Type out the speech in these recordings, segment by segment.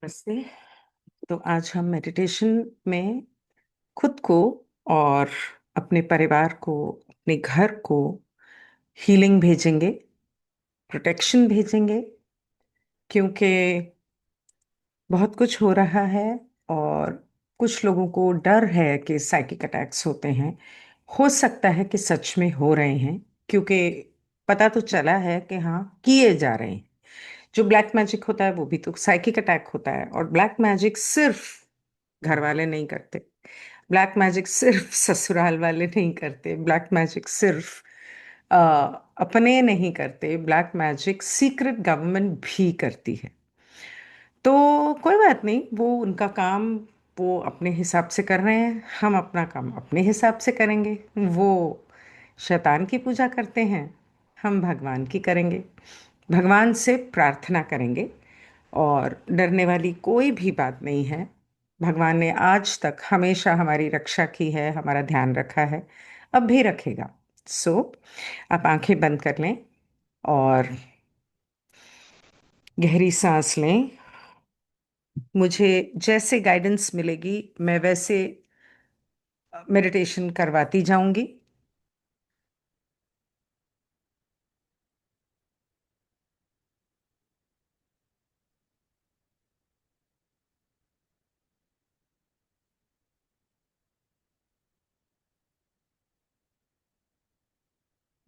नमस्ते। तो आज हम मेडिटेशन में खुद को और अपने परिवार को, अपने घर को हीलिंग भेजेंगे, प्रोटेक्शन भेजेंगे क्योंकि बहुत कुछ हो रहा है और कुछ लोगों को डर है कि साइकिक अटैक्स होते हैं। हो सकता है कि सच में हो रहे हैं क्योंकि पता तो चला है कि हाँ किए जा रहे हैं। जो ब्लैक मैजिक होता है वो भी तो साइकिक अटैक होता है और ब्लैक मैजिक सिर्फ घर वाले नहीं करते। ब्लैक मैजिक सिर्फ ससुराल वाले नहीं करते। ब्लैक मैजिक सिर्फ अ, अपने नहीं करते। ब्लैक मैजिक सीक्रेट गवर्नमेंट भी करती है। तो कोई बात नहीं, वो उनका काम वो अपने हिसाब से कर रहे हैं, हम अपना काम अपने हिसाब से करेंगे। वो शैतान की पूजा करते हैं, हम भगवान की करेंगे। भगवान से प्रार्थना करेंगे और डरने वाली कोई भी बात नहीं है। भगवान ने आज तक हमेशा हमारी रक्षा की है, हमारा ध्यान रखा है, अब भी रखेगा। सो आप आंखें बंद कर लें और गहरी सांस लें। मुझे जैसे गाइडेंस मिलेगी मैं वैसे मेडिटेशन करवाती जाऊंगी।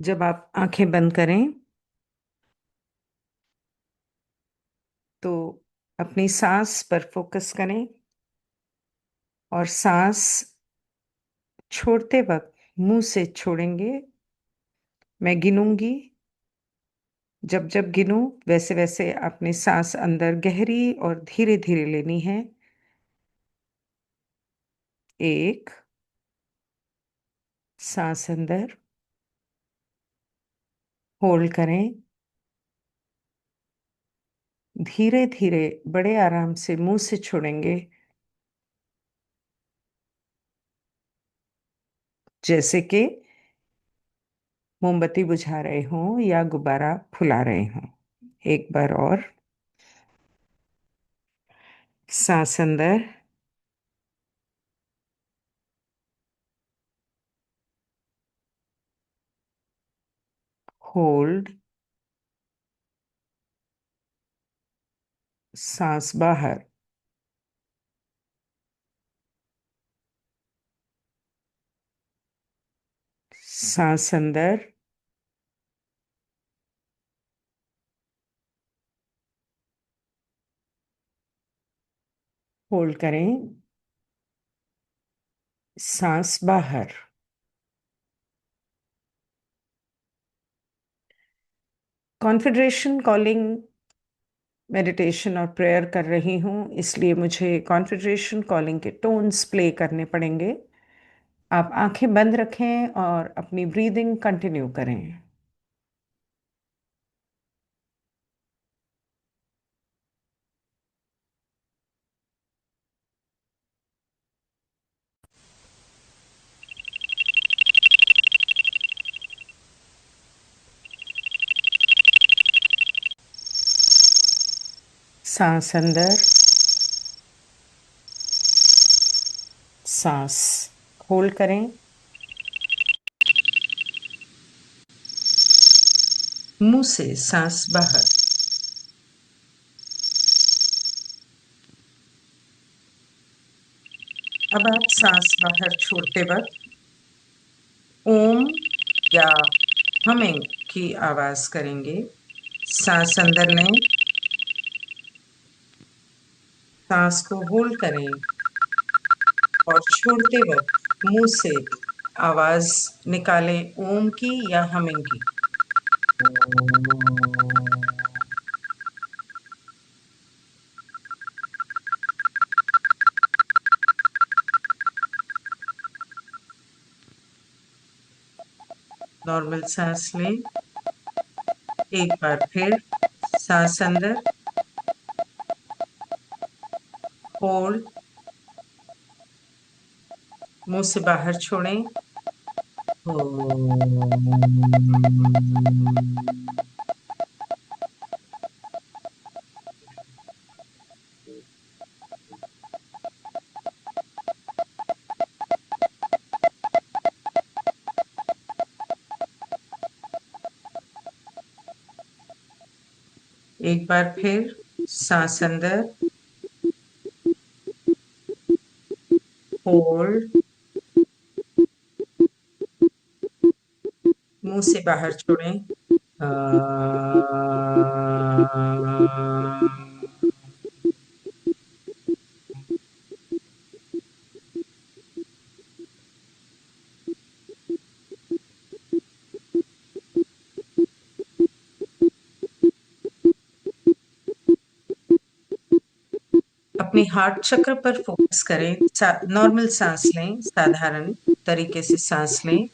जब आप आंखें बंद करें तो अपनी सांस पर फोकस करें और सांस छोड़ते वक्त मुंह से छोड़ेंगे। मैं गिनूंगी, जब जब गिनूं वैसे वैसे अपनी सांस अंदर गहरी और धीरे धीरे लेनी है। एक, सांस अंदर होल्ड करें, धीरे धीरे बड़े आराम से मुंह से छोड़ेंगे, जैसे कि मोमबत्ती बुझा रहे हों या गुब्बारा फुला रहे हों। एक बार और, सांस अंदर, होल्ड, सांस बाहर, सांस अंदर, होल्ड करें, सांस बाहर। कॉन्फिड्रेशन कॉलिंग मेडिटेशन और प्रेयर कर रही हूँ, इसलिए मुझे कॉन्फिड्रेशन कॉलिंग के टोन्स प्ले करने पड़ेंगे। आप आंखें बंद रखें और अपनी ब्रीदिंग कंटिन्यू करें। सांस अंदर, सांस होल्ड करें, मुंह से सांस बाहर। अब आप सांस बाहर छोड़ते वक्त ओम या हमिंग की आवाज करेंगे। सांस अंदर लें, सांस को होल्ड करें और छोड़ते वक्त मुंह से आवाज निकालें ओम की या हमिंग की। नॉर्मल सांस लें। एक बार फिर, सांस अंदर, होल्ड, मुंह से बाहर छोड़ें। एक बार फिर सांस अंदर, होल्ड, मुंह से बाहर छोड़ें। अपनी हार्ट चक्र पर फोकस करें। नॉर्मल सांस लें, साधारण तरीके से सांस लें।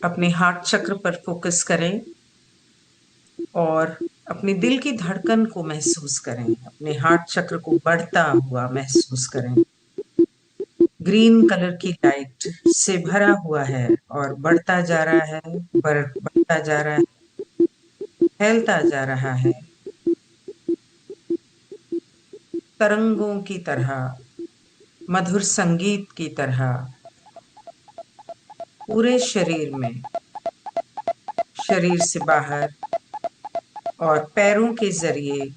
अपने हार्ट चक्र पर फोकस करें और अपने दिल की धड़कन को महसूस करें। अपने हार्ट चक्र को बढ़ता हुआ महसूस करें। ग्रीन कलर की लाइट से भरा हुआ है और बढ़ता जा रहा है, बढ़ता जा रहा है, फैलता जा रहा है, तरंगों की तरह, मधुर संगीत की तरह पूरे शरीर में, शरीर से बाहर और पैरों के जरिए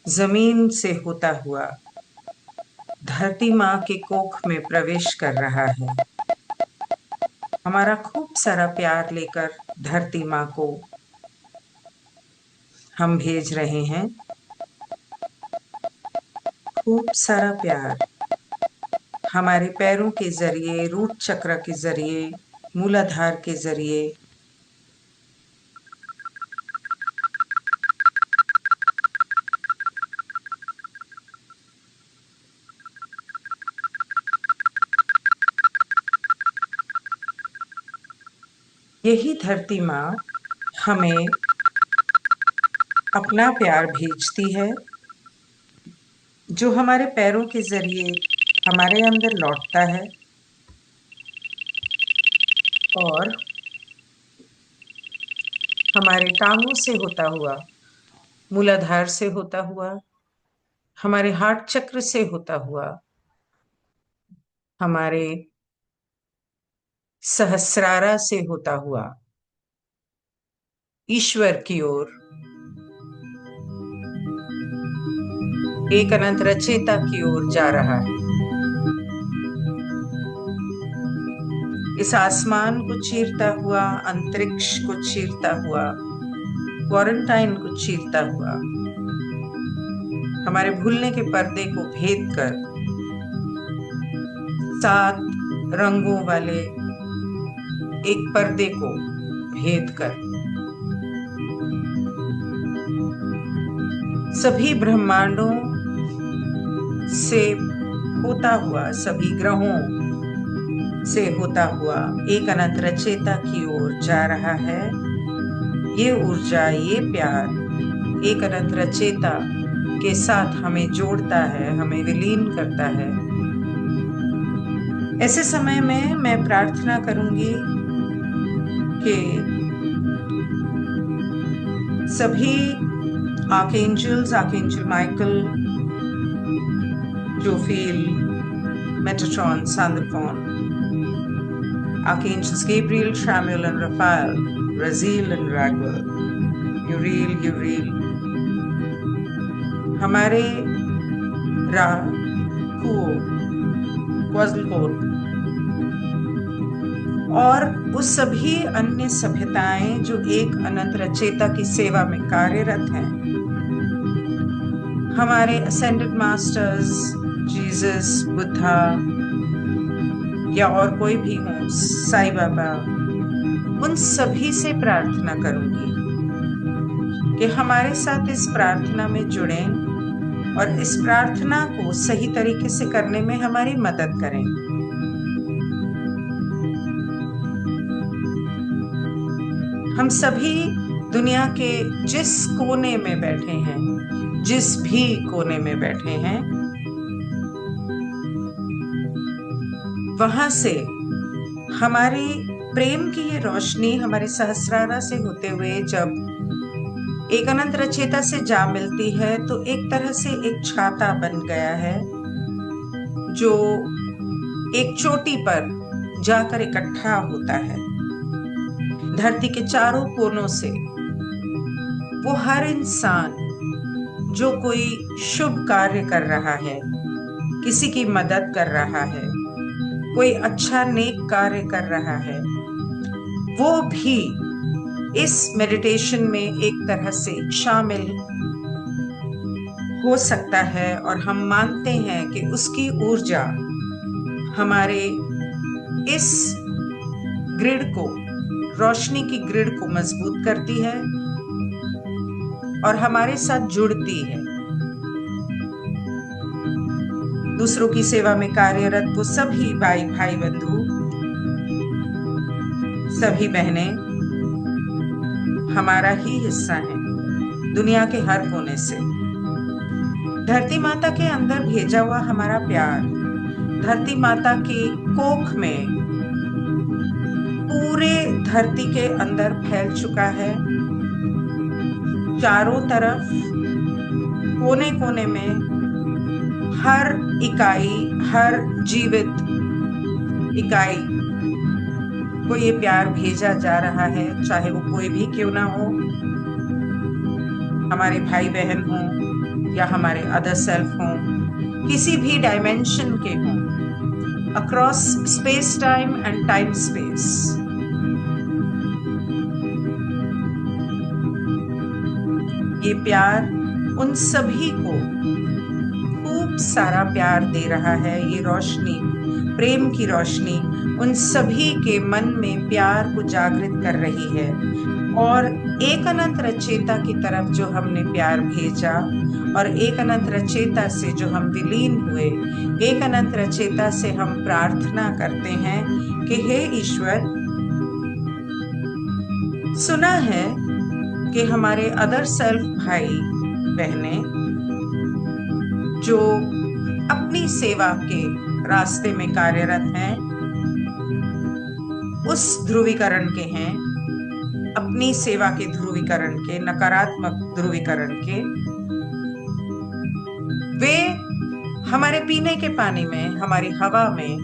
जमीन से होता हुआ धरती माँ के कोख में प्रवेश कर रहा है। हमारा खूब सारा प्यार लेकर धरती माँ को हम भेज रहे हैं। खूब सारा प्यार हमारे पैरों के जरिए, रूट चक्र के जरिए, मूलाधार के जरिए यही धरती माँ हमें अपना प्यार भेजती है, जो हमारे पैरों के जरिए हमारे अंदर लौटता है और हमारे टांगों से होता हुआ, मूलाधार से होता हुआ, हमारे हार्ट चक्र से होता हुआ, हमारे सहस्रारा से होता हुआ ईश्वर की ओर, एक अनंत रचयिता की ओर जा रहा है। इस आसमान को चीरता हुआ, अंतरिक्ष को चीरता हुआ, क्वारंटाइन को चीरता हुआ, हमारे भूलने के पर्दे को भेद कर 7 रंगों वाले एक पर्दे को भेद कर सभी ब्रह्मांडों से होता हुआ, सभी ग्रहों से होता हुआ एक अनंत रचयिता की ओर जा रहा है। ये ऊर्जा, ये प्यार एक अनंत रचयिता के साथ हमें जोड़ता है, हमें विलीन करता है। ऐसे समय में मैं प्रार्थना करूंगी कि सभी archangels, archangel Michael, Jophiel, Metatron, Sandalphon, archangels Gabriel, Chamuel, and Raphael, Raziel and Raguel, Uriel, हमारे रा, कुओ, क्वाजलकोट और उस सभी अन्य सभ्यताएं जो एक अनंत रचयिता की सेवा में कार्यरत हैं, हमारे असेंडेड मास्टर्स, जीसस, बुद्धा या और कोई भी हो, साईं बाबा, उन सभी से प्रार्थना करूंगी कि हमारे साथ इस प्रार्थना में जुड़ें और इस प्रार्थना को सही तरीके से करने में हमारी मदद करें। हम सभी दुनिया के जिस कोने में बैठे हैं, जिस भी कोने में बैठे हैं, वहां से हमारी प्रेम की ये रोशनी हमारे सहस्रारा से होते हुए जब एक अनंत रचयिता से जा मिलती है तो एक तरह से एक छाता बन गया है जो एक चोटी पर जाकर इकट्ठा होता है। धरती के चारों कोनों से वो हर इंसान जो कोई शुभ कार्य कर रहा है, किसी की मदद कर रहा है, कोई अच्छा नेक कार्य कर रहा है, वो भी इस मेडिटेशन में एक तरह से शामिल हो सकता है। और हम मानते हैं कि उसकी ऊर्जा हमारे इस ग्रिड को, रोशनी की ग्रिड को मजबूत करती है और हमारे साथ जुड़ती है। दूसरों की सेवा में कार्यरत वो सभी भाई बंधु, सभी बहनें हमारा ही हिस्सा हैं, दुनिया के हर कोने से। धरती माता के अंदर भेजा हुआ हमारा प्यार धरती माता की कोख में पूरे धरती के अंदर फैल चुका है। चारों तरफ, कोने कोने में, हर इकाई, हर जीवित इकाई को ये प्यार भेजा जा रहा है, चाहे वो कोई भी क्यों ना हो, हमारे भाई बहन हों या हमारे अदर सेल्फ हों, किसी भी डायमेंशन के हों, across space time and time space. ये प्यार उन सभी को खूब सारा प्यार दे रहा है। ये रोशनी, प्रेम की रोशनी उन सभी के मन में प्यार को जागृत कर रही है। और एक अनंत रचेता की तरफ जो हमने प्यार भेजा और एक अनंत रचेता से जो हम विलीन हुए, एक अनंत रचेता से हम प्रार्थना करते हैं कि हे ईश्वर, सुना है कि हमारे अदर सेल्फ भाई बहनें जो अपनी सेवा के रास्ते में कार्यरत हैं, उस ध्रुवीकरण के हैं, अपनी सेवा के ध्रुवीकरण के, नकारात्मक ध्रुवीकरण के, वे हमारे पीने के पानी में, हमारी हवा में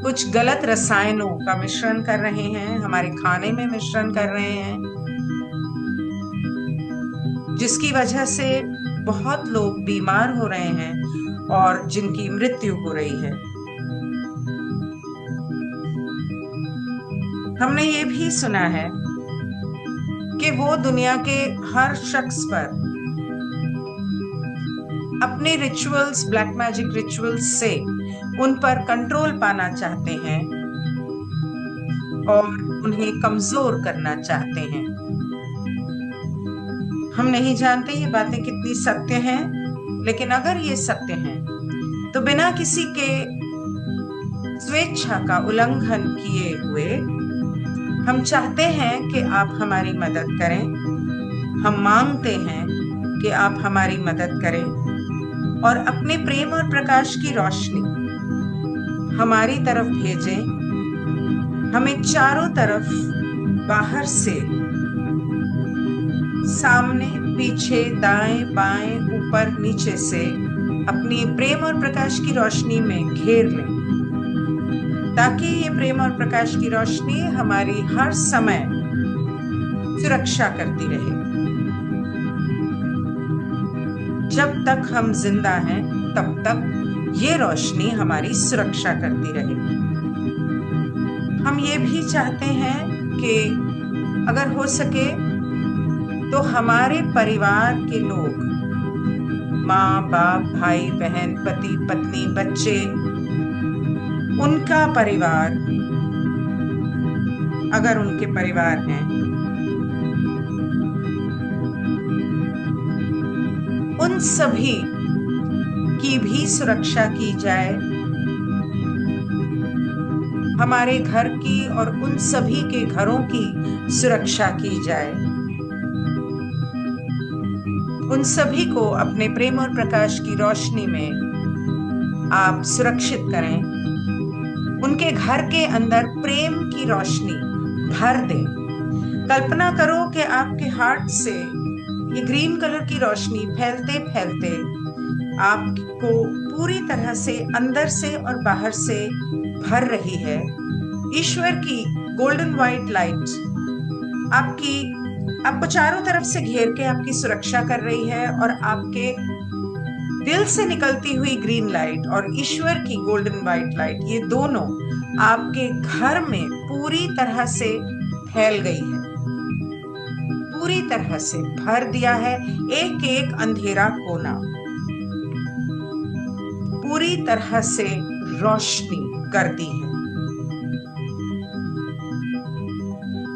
कुछ गलत रसायनों का मिश्रण कर रहे हैं, हमारे खाने में मिश्रण कर रहे हैं, जिसकी वजह से बहुत लोग बीमार हो रहे हैं और जिनकी मृत्यु हो रही है। हमने ये भी सुना है कि वो दुनिया के हर शख्स पर अपने रिचुअल्स, ब्लैक मैजिक रिचुअल्स से उन पर कंट्रोल पाना चाहते हैं और उन्हें कमजोर करना चाहते हैं। हम नहीं जानते ये बातें कितनी सत्य हैं, लेकिन अगर ये सत्य हैं तो बिना किसी के स्वेच्छा का उल्लंघन किए हुए हम चाहते हैं कि आप हमारी मदद करें। हम मांगते हैं कि आप हमारी मदद करें और अपने प्रेम और प्रकाश की रोशनी हमारी तरफ भेजें। हमें चारों तरफ, बाहर से, सामने, पीछे, दाएं बाएं, ऊपर नीचे से अपनी प्रेम और प्रकाश की रोशनी में घेर लें, ताकि ये प्रेम और प्रकाश की रोशनी हमारी हर समय सुरक्षा करती रहे। जब तक हम जिंदा हैं तब तक ये रोशनी हमारी सुरक्षा करती रहे। हम ये भी चाहते हैं कि अगर हो सके तो हमारे परिवार के लोग, माँ बाप, भाई बहन, पति पत्नी, बच्चे, उनका परिवार, अगर उनके परिवार हैं, उन सभी की भी सुरक्षा की जाए। हमारे घर की और उन सभी के घरों की सुरक्षा की जाए। उन सभी को अपने प्रेम और प्रकाश की रोशनी में आप सुरक्षित करें। उनके घर के अंदर प्रेम की रोशनी भर दें। कल्पना करो कि आपके हार्ट से ये ग्रीन कलर की रोशनी फैलते फैलते आपको पूरी तरह से अंदर से और बाहर से भर रही है। ईश्वर की गोल्डन व्हाइट लाइट आपको चारों तरफ से घेर के आपकी सुरक्षा कर रही है, और आपके दिल से निकलती हुई ग्रीन लाइट और ईश्वर की गोल्डन व्हाइट लाइट, ये दोनों आपके घर में पूरी तरह से फैल गई है, पूरी तरह से भर दिया है। एक एक अंधेरा कोना पूरी तरह से रोशनी कर दी है।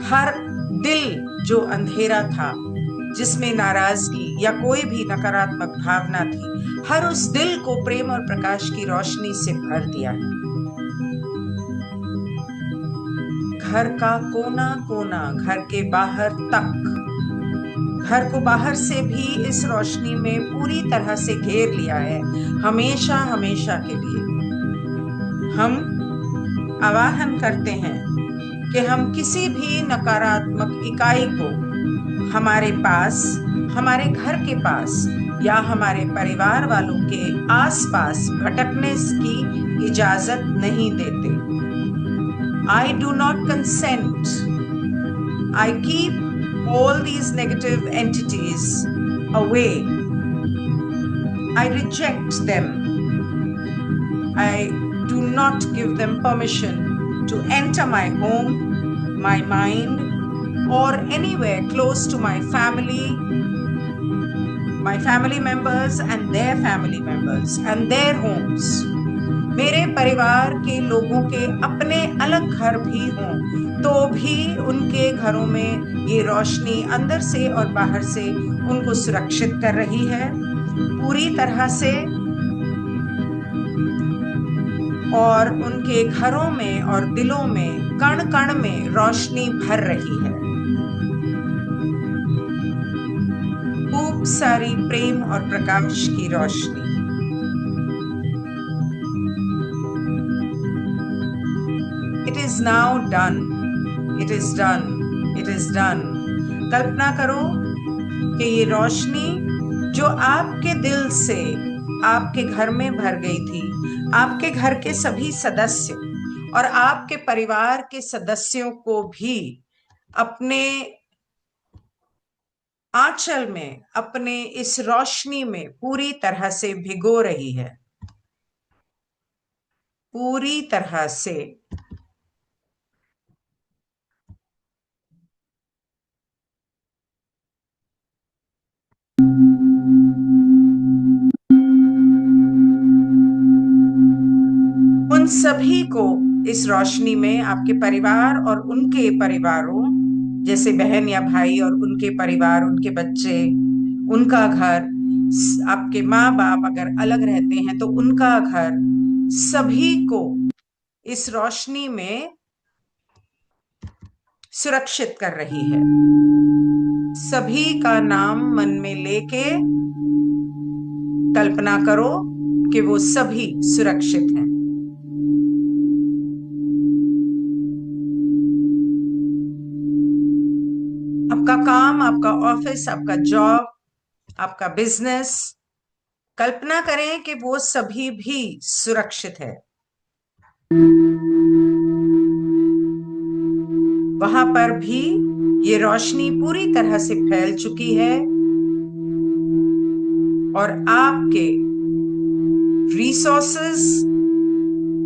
हर दिल जो अंधेरा था, जिसमें नाराजगी या कोई भी नकारात्मक भावना थी, हर उस दिल को प्रेम और प्रकाश की रोशनी से भर दिया है। घर का कोना कोना, घर के बाहर तक, घर को बाहर से भी इस रोशनी में पूरी तरह से घेर लिया है, हमेशा हमेशा के लिए। हम आवाहन करते हैं कि हम किसी भी नकारात्मक इकाई को हमारे पास, हमारे घर के पास या हमारे परिवार वालों के आसपास भटकने की इजाजत नहीं देते। I do not consent. I keep all these negative entities away. I reject them. I do not give them permission to enter my home, my mind, or anywhere close to my family members and their family members and their homes. मेरे परिवार के लोगों के अपने अलग घर भी हों तो भी उनके घरों में ये रोशनी अंदर से और बाहर से उनको सुरक्षित कर रही है पूरी तरह से, और उनके घरों में और दिलों में कण कण में रोशनी भर रही है। खूब सारी प्रेम और प्रकाश की रोशनी। It is now done. It is done. It is done. कल्पना करो कि ये रोशनी जो आपके दिल से आपके घर में भर गई थी, आपके घर के सभी सदस्य और आपके परिवार के सदस्यों को भी अपने आंचल में, अपने इस रोशनी में पूरी तरह से भिगो रही है, पूरी तरह से। उन सभी को इस रोशनी में, आपके परिवार और उनके परिवारों, जैसे बहन या भाई और उनके परिवार, उनके बच्चे, उनका घर, आपके माँ बाप अगर अलग रहते हैं तो उनका घर, सभी को इस रोशनी में सुरक्षित कर रही है। सभी का नाम मन में लेके कल्पना करो कि वो सभी सुरक्षित हैं। आपका काम, आपका ऑफिस, आपका जॉब, आपका बिजनेस, कल्पना करें कि वो सभी भी सुरक्षित है। वहां पर भी ये रोशनी पूरी तरह से फैल चुकी है और आपके रिसोर्सेस,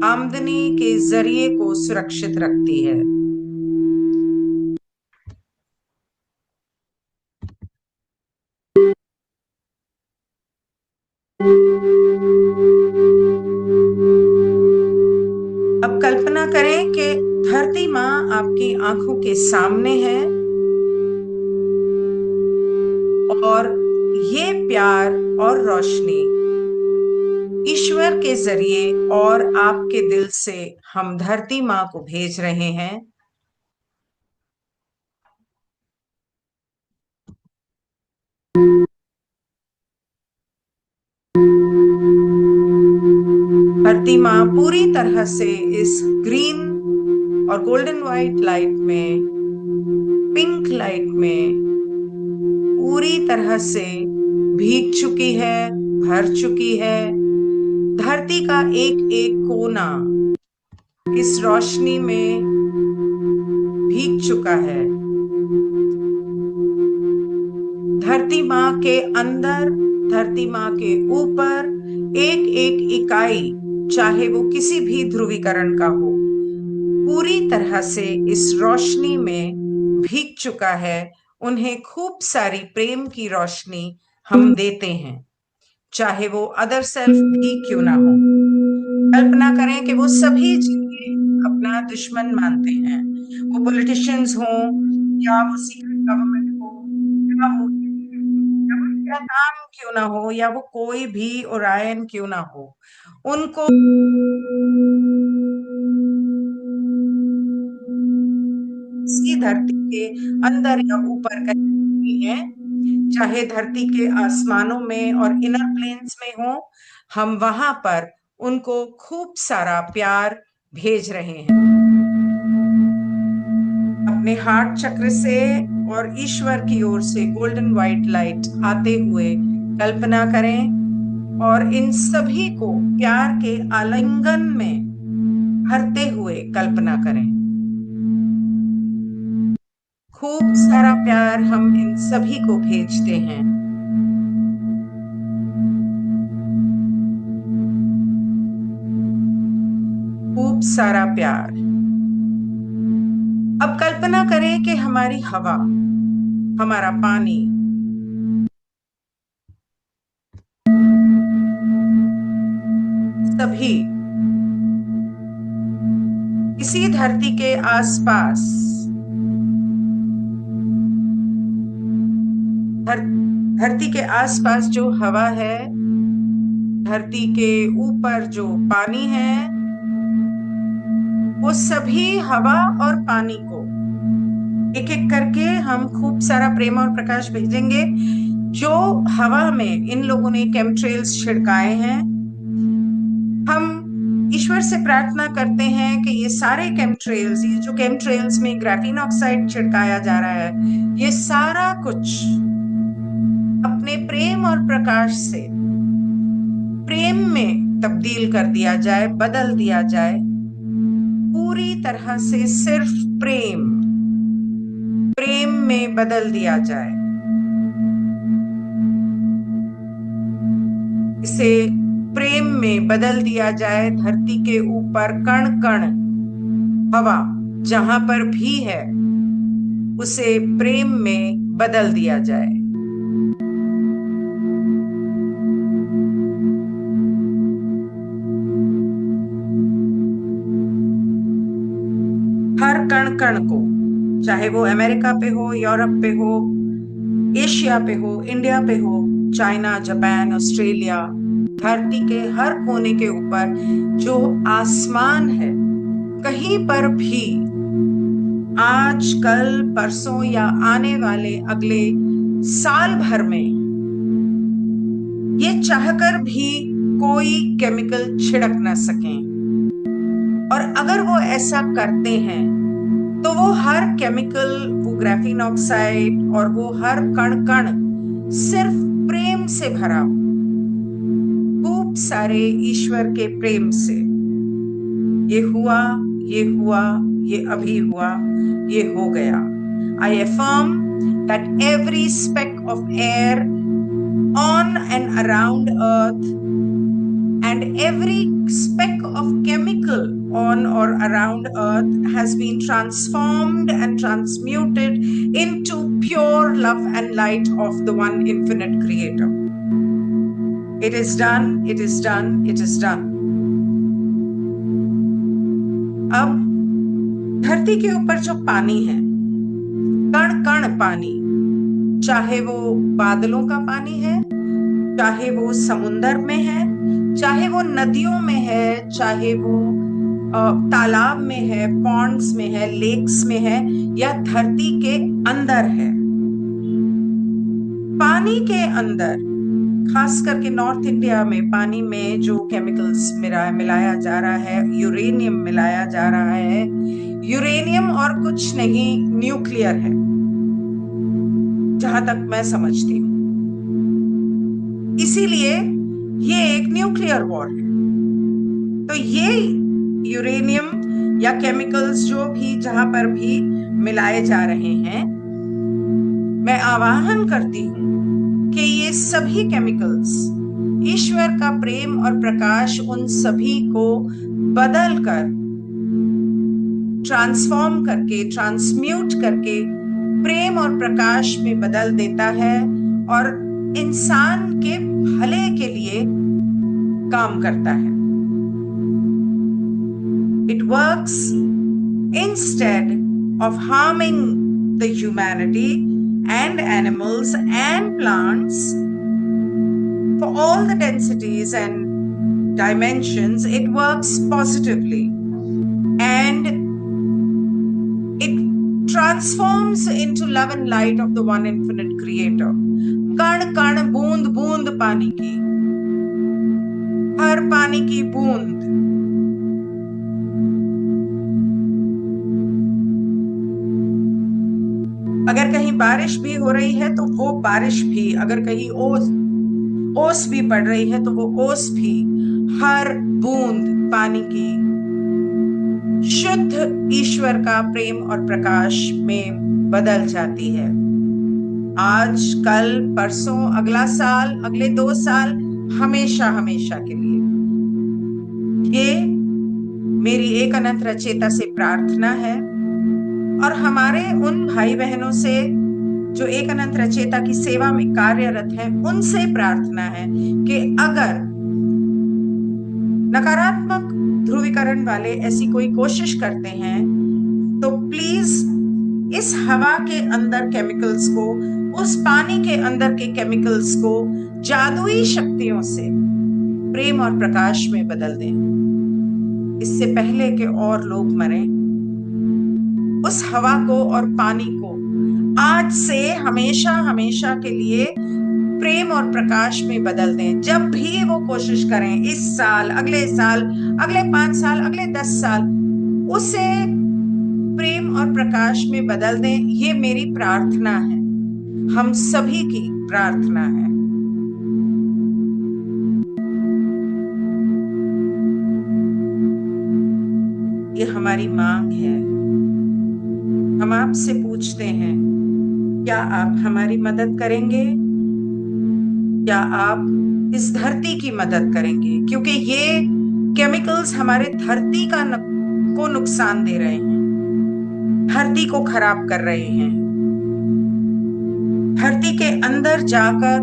आमदनी के जरिए को सुरक्षित रखती है। अब कल्पना करें कि धरती माँ आपकी आंखों के सामने है और ये प्यार और रोशनी ईश्वर के जरिए और आपके दिल से हम धरती माँ को भेज रहे हैं। धरती माँ पूरी तरह से इस ग्रीन और गोल्डन व्हाइट लाइट में, पिंक लाइट में पूरी तरह से भीग चुकी है, भर चुकी है। धरती का एक एक कोना इस रोशनी में भीग चुका है। धरती माँ के अंदर, धरती माँ के ऊपर एक एक इकाई, चाहे वो किसी भी ध्रुवीकरण का हो, पूरी तरह से इस रोशनी में भीग चुका है। उन्हें खूब सारी प्रेम की रोशनी हम देते हैं, चाहे वो अदर सेल्फ भी क्यों ना हो। कल्पना करें कि वो सभी जिन्हें अपना दुश्मन मानते हैं, वो पॉलिटिशियंस हो, या वो सीक्रेट गवर्नमेंट हो, या वो क्या काम क्यों ना हो, या वो कोई भी ओरायन क्यों ना हो, उनको इसी धरती के अंदर या ऊपर कहीं है, चाहे धरती के आसमानों में और इनर प्लेन्स में हो, हम वहां पर उनको खूब सारा प्यार भेज रहे हैं। अपने हार्ट चक्र से और ईश्वर की ओर से गोल्डन व्हाइट लाइट आते हुए कल्पना करें और इन सभी को प्यार के आलिंगन में भरते हुए कल्पना करें। खूब सारा प्यार हम इन सभी को भेजते हैं। खूब सारा प्यार। अब कल्पना करें कि हमारी हवा, हमारा पानी, सभी इसी धरती के आसपास, धरती के आसपास जो हवा है, धरती के ऊपर जो पानी है, वो सभी हवा और पानी को एक एक करके हम खूब सारा प्रेम और प्रकाश भेजेंगे। जो हवा में इन लोगों ने केमट्रेल्स छिड़काए हैं, हम ईश्वर से प्रार्थना करते हैं कि ये सारे केमट्रेल्स, ये जो केमट्रेल्स में ग्राफीन ऑक्साइड छिड़काया जा रहा है, ये सारा कुछ अपने प्रेम और प्रकाश से प्रेम में तब्दील कर दिया जाए, बदल दिया जाए। पूरी तरह से सिर्फ प्रेम, प्रेम में बदल दिया जाए। इसे प्रेम में बदल दिया जाए। धरती के ऊपर कण कण हवा जहां पर भी है, उसे प्रेम में बदल दिया जाए। हर कण कण को, चाहे वो अमेरिका पे हो, यूरोप पे हो, एशिया पे हो, इंडिया पे हो, चाइना, जापान, ऑस्ट्रेलिया, धरती के हर कोने के ऊपर जो आसमान है, कहीं पर भी आज, कल, परसों या आने वाले अगले साल भर में ये चाहकर भी कोई केमिकल छिड़क ना सकें। और अगर वो ऐसा करते हैं तो वो हर केमिकल, वो ग्राफीन ऑक्साइड और वो हर कण कण सिर्फ प्रेम से भरा, खूब सारे ईश्वर के प्रेम से। ये हुआ, ये हुआ, ये अभी हुआ, ये हो गया। I affirm that every speck of air on and around Earth and every speck of chemical on or around Earth has been transformed and transmuted into pure love and light of the one infinite creator. It is done, it is done, it is done. अब धरती के ऊपर जो पानी है, कण कण पानी, चाहे वो बादलों का पानी है, चाहे वो समुंदर में है, चाहे वो नदियों में है, चाहे वो तालाब में है, पॉन्ड्स में है, लेक्स में है, या धरती के अंदर है। पानी के अंदर, खास करके नॉर्थ इंडिया में पानी में जो केमिकल्स मिलाया जा रहा है, यूरेनियम मिलाया जा रहा है। यूरेनियम और कुछ नहीं, न्यूक्लियर है, जहां तक मैं समझती हूँ। इसीलिए ये एक न्यूक्लियर वॉर है। तो ये यूरेनियम या केमिकल्स जो भी जहां पर भी मिलाए जा रहे हैं, मैं आवाहन करती हूँ कि ये सभी केमिकल्स, ईश्वर का प्रेम और प्रकाश उन सभी को बदल कर, ट्रांसफॉर्म करके, ट्रांसम्यूट करके प्रेम और प्रकाश में बदल देता है और इंसान के भले के लिए काम करता है। It works instead of harming the humanity and animals and plants for all the densities and dimensions. It works positively and it transforms into love and light of the one infinite creator. कण कण बूंद बूंद पानी की, हर पानी की बूंद अगर कहीं बारिश भी हो रही है तो वो बारिश भी, अगर कहीं ओस भी पड़ रही है तो वो ओस भी हर बूंद पानी की शुद्ध ईश्वर का प्रेम और प्रकाश में बदल जाती है। आज, कल, परसों, अगला साल, अगले 2 साल, हमेशा हमेशा के लिए। ये मेरी एक अनंत रचेता से प्रार्थना है और हमारे उन भाई बहनों से जो एक अनंत रचेता की सेवा में कार्यरत हैं, उनसे प्रार्थना है कि अगर नकारात्मक ध्रुवीकरण वाले ऐसी कोई कोशिश करते हैं तो प्लीज इस हवा के अंदर केमिकल्स को, उस पानी के अंदर के केमिकल्स को जादुई शक्तियों से प्रेम और प्रकाश में बदल दें, इससे पहले कि और लोग मरें। उस हवा को और पानी को आज से हमेशा हमेशा के लिए प्रेम और प्रकाश में बदल दें। जब भी वो कोशिश करें, इस साल, अगले 5 साल, अगले 10 साल, उसे प्रेम और प्रकाश में बदल दें। ये मेरी प्रार्थना है, हम सभी की प्रार्थना है। ये हमारी मांग है। हम आपसे पूछते हैं, क्या आप हमारी मदद करेंगे? क्या आप इस धरती की मदद करेंगे? क्योंकि ये केमिकल्स हमारे धरती को नुकसान दे रहे हैं, धरती को खराब कर रहे हैं। धरती के अंदर जाकर,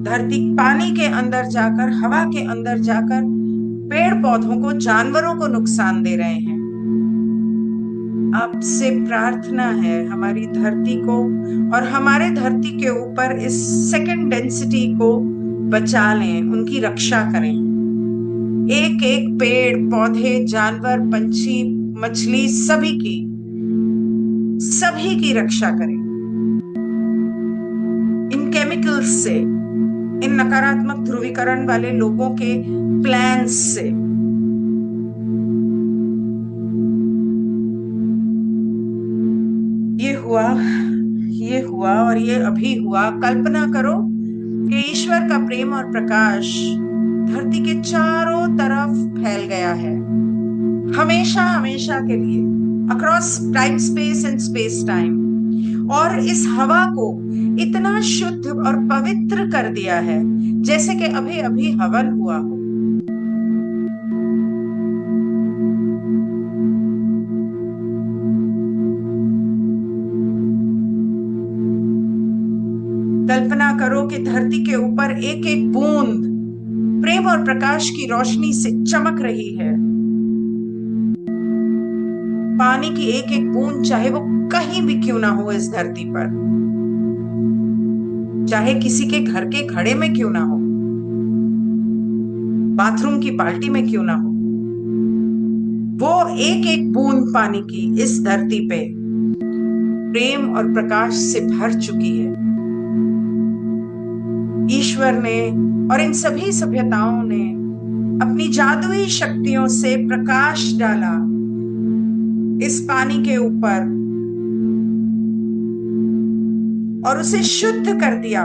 धरती पानी के अंदर जाकर, हवा के अंदर जाकर पेड़ पौधों को, जानवरों को नुकसान दे रहे हैं। आपसे प्रार्थना है, हमारी धरती को और हमारे धरती के ऊपर इस सेकंड डेंसिटी को बचा लें, उनकी रक्षा करें। एक एक पेड़ पौधे, जानवर, पंछी, मछली, सभी की रक्षा करें इन केमिकल्स से, इन नकारात्मक ध्रुवीकरण वाले लोगों के प्लान्स से। ये हुआ और ये अभी हुआ। कल्पना करो कि ईश्वर का प्रेम और प्रकाश धरती के चारों तरफ फैल गया है, हमेशा हमेशा के लिए, across time space and space time, और इस हवा को इतना शुद्ध और पवित्र कर दिया है जैसे कि अभी अभी हवन हुआ हो। कल्पना करो कि धरती के ऊपर एक एक बूंद प्रेम और प्रकाश की रोशनी से चमक रही है। पानी की एक एक बूंद, चाहे वो कहीं भी क्यों ना हो इस धरती पर, चाहे किसी के घर के खड़े में क्यों ना हो, बाथरूम की बाल्टी में क्यों ना हो, वो एक एक बूंद पानी की इस धरती पे प्रेम और प्रकाश से भर चुकी है। ईश्वर ने और इन सभी सभ्यताओं ने अपनी जादुई शक्तियों से प्रकाश डाला इस पानी के ऊपर और उसे शुद्ध कर दिया।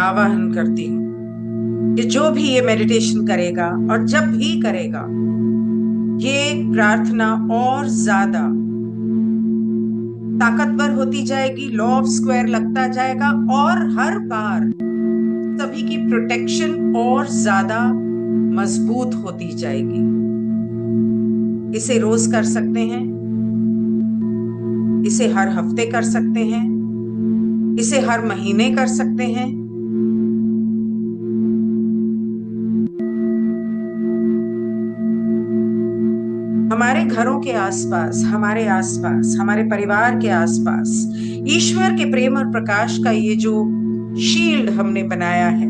आवाहन करती हूँ कि जो भी ये मेडिटेशन करेगा और जब भी करेगा, ये प्रार्थना और ज्यादा ताकतवर होती जाएगी, लॉ ऑफ स्क्वायर लगता जाएगा और हर बार सभी की प्रोटेक्शन और ज्यादा मजबूत होती जाएगी। इसे रोज कर सकते हैं, इसे हर हफ्ते कर सकते हैं, इसे हर महीने कर सकते हैं। हमारे घरों के आसपास, हमारे परिवार के आसपास ईश्वर के प्रेम और प्रकाश का ये जो शील्ड हमने बनाया है,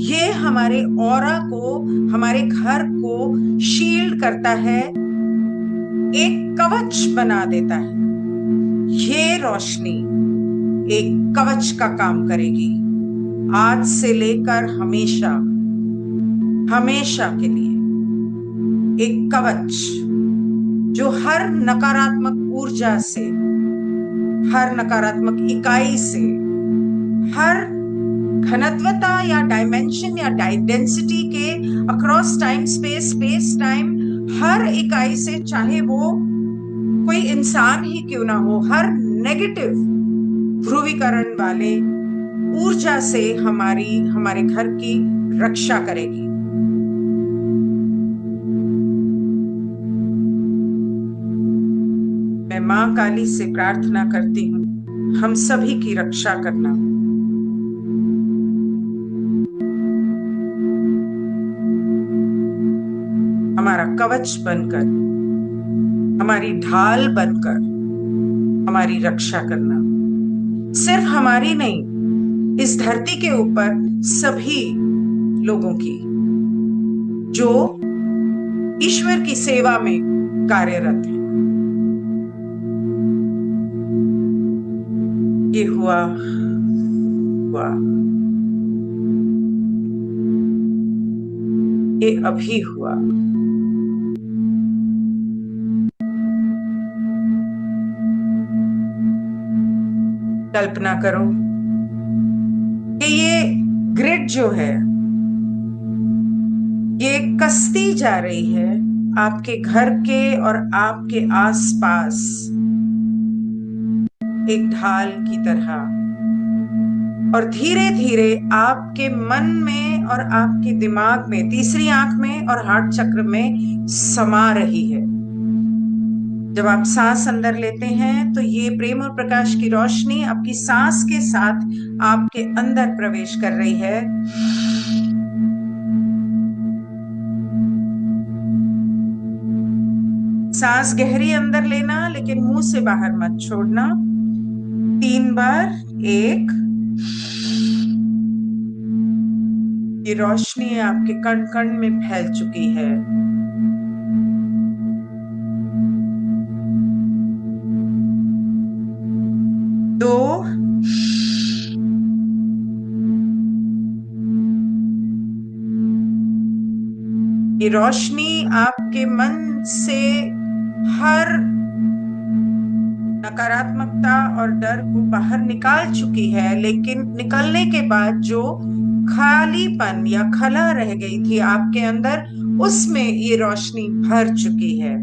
ये हमारे ऑरा को, हमारे घर को शील्ड करता है, एक कवच बना देता है। ये रोशनी एक कवच का काम करेगी आज से लेकर हमेशा, हमेशा के लिए। एक कवच जो हर नकारात्मक ऊर्जा से, हर नकारात्मक इकाई से, हर घनत्वता या डायमेंशन या डेंसिटी के across time space, space time, हर इकाई से, चाहे वो कोई इंसान ही क्यों ना हो, हर नेगेटिव ध्रुवीकरण वाले ऊर्जा से हमारे घर की रक्षा करेगी। मैं मां काली से प्रार्थना करती हूँ हम सभी की रक्षा करना। हमारा कवच बनकर, हमारी ढाल बनकर हमारी रक्षा करना। सिर्फ हमारी नहीं, इस धरती के ऊपर सभी लोगों की जो ईश्वर की सेवा में कार्यरत हैं। ये हुआ, ये अभी हुआ। कल्पना करो कि ये ग्रिड जो है, ये कसती जा रही है आपके घर के और आपके आसपास एक ढाल की तरह, और धीरे धीरे आपके मन में और आपके दिमाग में, तीसरी आंख में और हार्ट चक्र में समा रही है। जब आप सांस अंदर लेते हैं तो ये प्रेम और प्रकाश की रोशनी आपकी सांस के साथ आपके अंदर प्रवेश कर रही है। सांस गहरी अंदर लेना, लेकिन मुंह से बाहर मत छोड़ना। 3 बार। 1, ये रोशनी आपके कण कण में फैल चुकी है। 2, ये रोशनी आपके मन से हर नकारात्मकता और डर को बाहर निकाल चुकी है, लेकिन निकलने के बाद जो खालीपन या खला रह गई थी आपके अंदर, उसमें ये रोशनी भर चुकी है।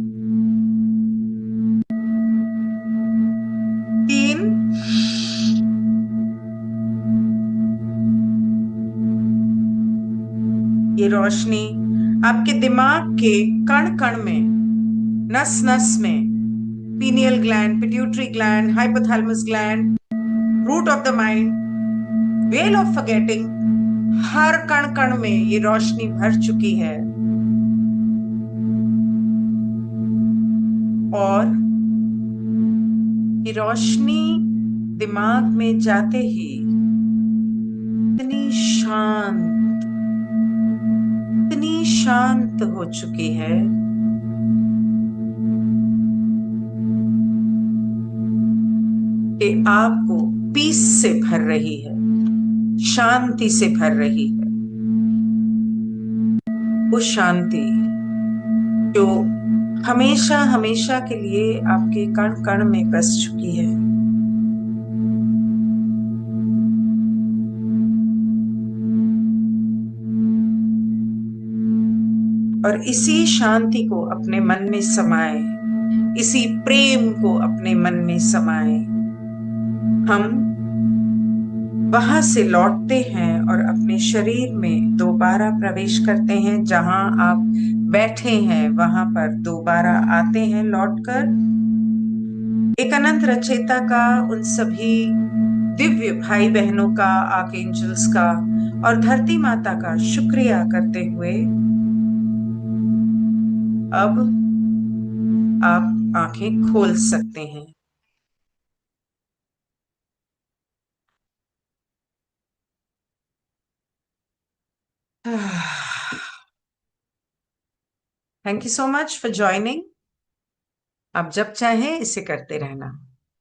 3, ये रोशनी आपके दिमाग के कण कण में, नस नस में, pineal gland, pituitary gland, hypothalamus gland, root of the mind, well of forgetting, हर कण कण में ये रोशनी भर चुकी है। और ये रोशनी दिमाग में जाते ही इतनी शांत हो चुकी है कि आपको पीस से भर रही है, शांति से भर रही है। वो शांति जो हमेशा हमेशा के लिए आपके कण कण में बस चुकी है। और इसी शांति को अपने मन में समाए, इसी प्रेम को अपने मन में समाए, हम वहां से लौटते हैं और अपने शरीर में दोबारा प्रवेश करते हैं। जहां आप बैठे हैं वहां पर दोबारा आते हैं लौटकर, एक अनंत रचयिता का, उन सभी दिव्य भाई बहनों का, आर्कएंजल्स का और धरती माता का शुक्रिया करते हुए अब आप आंखें खोल सकते हैं। Thank you so much for joining. आप जब चाहें इसे करते रहना।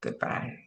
Good bye.